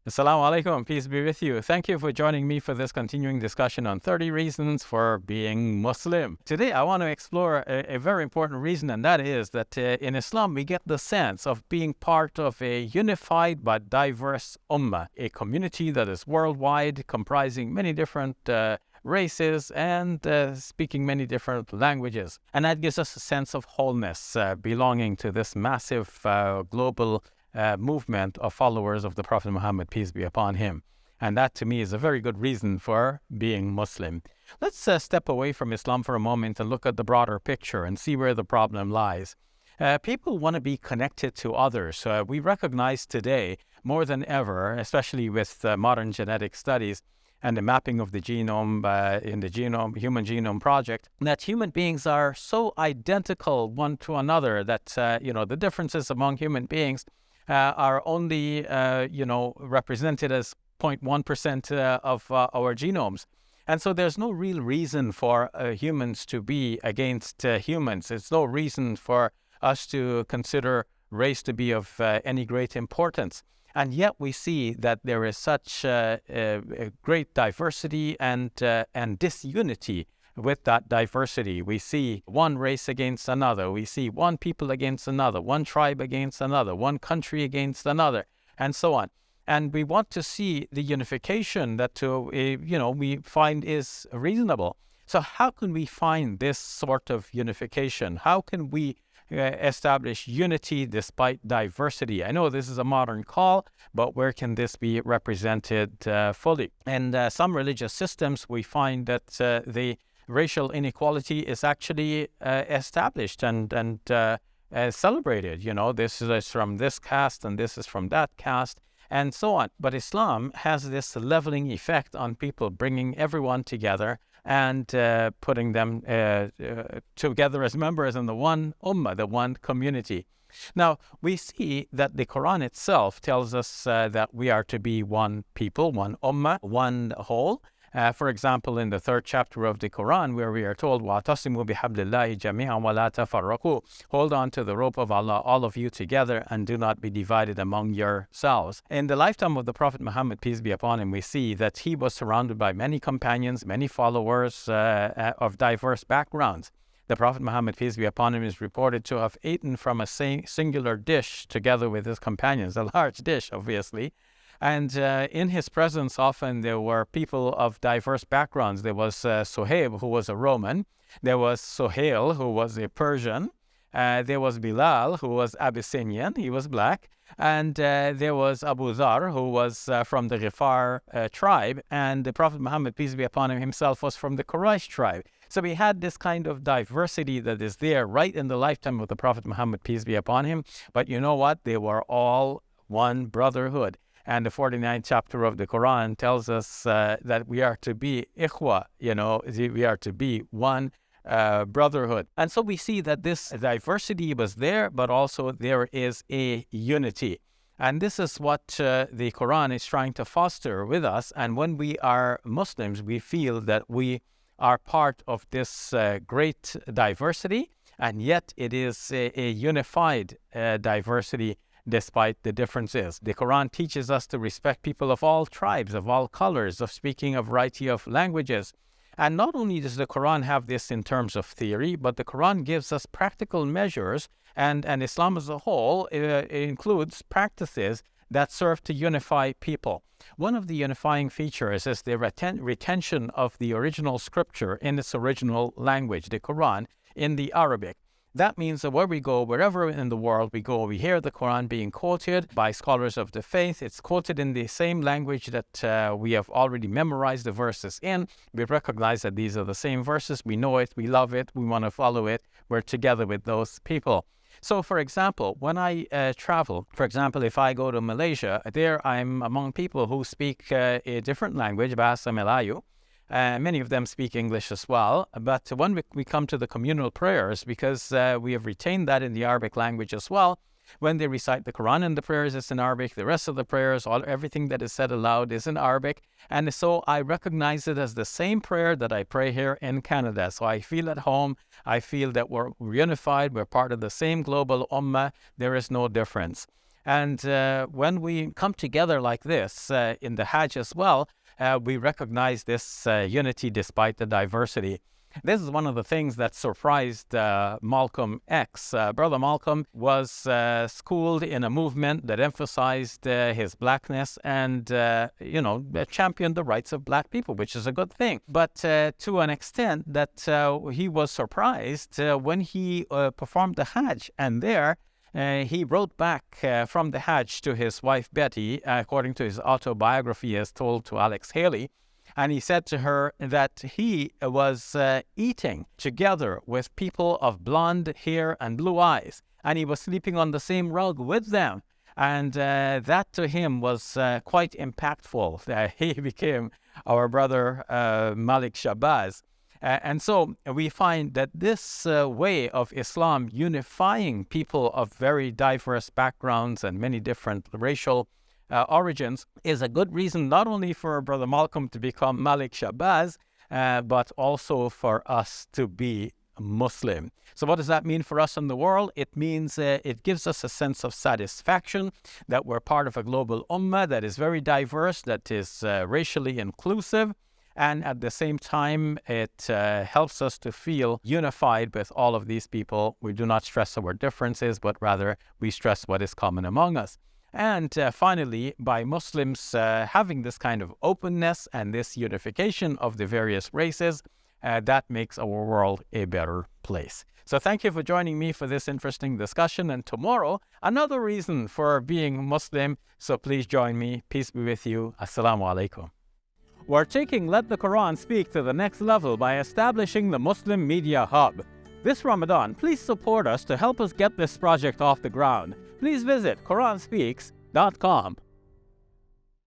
Assalamu alaikum, peace be with you. Thank you for joining me for this continuing discussion on 30 reasons for being Muslim. Today, I want to explore a very important reason, and that is that in Islam, we get the sense of being part of a unified but diverse ummah, a community that is worldwide, comprising many different races and speaking many different languages. And that gives us a sense of wholeness, belonging to this massive global movement of followers of the Prophet Muhammad, peace be upon him. And that to me is a very good reason for being Muslim. Let's step away from Islam for a moment and look at the broader picture and see where the problem lies. People want to be connected to others. We recognize today more than ever, especially with modern genetic studies and the mapping of the genome in the Human Genome Project, that human beings are so identical one to another that the differences among human beings are only, represented as 0.1% of our genomes. And so there's no real reason for humans to be against humans. There's no reason for us to consider race to be of any great importance. And yet we see that there is such great diversity and disunity. With that diversity, we see one race against another, we see one people against another, one tribe against another, one country against another, and so on. And we want to see the unification that we find is reasonable. So how can we find this sort of unification? How can we establish unity despite diversity? I know this is a modern call, but where can this be represented fully? In some religious systems, we find that the racial inequality is actually established and celebrated. This is from this caste and this is from that caste and so on. But Islam has this leveling effect on people, bringing everyone together and putting them together as members in the one ummah, the one community. Now, we see that the Quran itself tells us that we are to be one people, one ummah, one whole. For example, in the 3rd chapter of the Quran, where we are told, وَاعْتَصِمُوا بِحَبْلِ اللَّهِ جَمِيعًا وَلَا تَفَرَّقُوا. Hold on to the rope of Allah, all of you together, and do not be divided among yourselves. In the lifetime of the Prophet Muhammad, peace be upon him, we see that he was surrounded by many companions, many followers of diverse backgrounds. The Prophet Muhammad, peace be upon him, is reported to have eaten from a singular dish together with his companions, a large dish, obviously. And in his presence, often there were people of diverse backgrounds. There was Suhaib, who was a Roman. There was Suhail, who was a Persian. There was Bilal, who was Abyssinian. He was black. And there was Abu Dhar, who was from the Ghifar tribe. And the Prophet Muhammad, peace be upon him, himself was from the Quraysh tribe. So we had this kind of diversity that is there right in the lifetime of the Prophet Muhammad, peace be upon him. But you know what? They were all one brotherhood. And the 49th chapter of the Quran tells us that we are to be ikhwa, we are to be one brotherhood. And so we see that this diversity was there, but also there is a unity. And this is what the Quran is trying to foster with us. And when we are Muslims, we feel that we are part of this great diversity, and yet it is a unified diversity despite the differences. The Quran teaches us to respect people of all tribes, of all colors, of speaking a variety of languages. And not only does the Quran have this in terms of theory, but the Quran gives us practical measures, and Islam as a whole includes practices that serve to unify people. One of the unifying features is the retention of the original scripture in its original language, the Quran, in the Arabic. That means that where we go, wherever in the world we go, we hear the Quran being quoted by scholars of the faith. It's quoted in the same language that we have already memorized the verses in. We recognize that these are the same verses. We know it. We love it. We want to follow it. We're together with those people. So, for example, when I travel, for example, if I go to Malaysia, there I'm among people who speak a different language, Bahasa Melayu. Many of them speak English as well. But when we come to the communal prayers, because we have retained that in the Arabic language as well, when they recite the Quran and the prayers, it's in Arabic. The rest of the prayers, everything that is said aloud is in Arabic. And so I recognize it as the same prayer that I pray here in Canada. So I feel at home. I feel that we're unified. We're part of the same global ummah. There is no difference. And when we come together like this in the Hajj as well, we recognize this unity despite the diversity. This is one of the things that surprised Malcolm X. Brother Malcolm was schooled in a movement that emphasized his blackness and, championed the rights of black people, which is a good thing. But to an extent that he was surprised when he performed the Hajj, and there he wrote back from the Hajj to his wife Betty, according to his autobiography as told to Alex Haley. And he said to her that he was eating together with people of blonde hair and blue eyes, and he was sleeping on the same rug with them. And that to him was quite impactful. He became our brother Malik Shabazz. And so we find that this way of Islam unifying people of very diverse backgrounds and many different racial origins is a good reason not only for Brother Malcolm to become Malik Shabazz, but also for us to be Muslim. So what does that mean for us in the world? It means it gives us a sense of satisfaction that we're part of a global ummah that is very diverse, that is racially inclusive, and at the same time, it helps us to feel unified with all of these people. We do not stress our differences, but rather we stress what is common among us. And finally, by Muslims having this kind of openness and this unification of the various races, that makes our world a better place. So thank you for joining me for this interesting discussion. And tomorrow, another reason for being Muslim. So please join me. Peace be with you. Assalamu alaikum. We're taking Let the Quran Speak to the next level by establishing the Muslim Media Hub. This Ramadan, please support us to help us get this project off the ground. Please visit QuranSpeaks.com.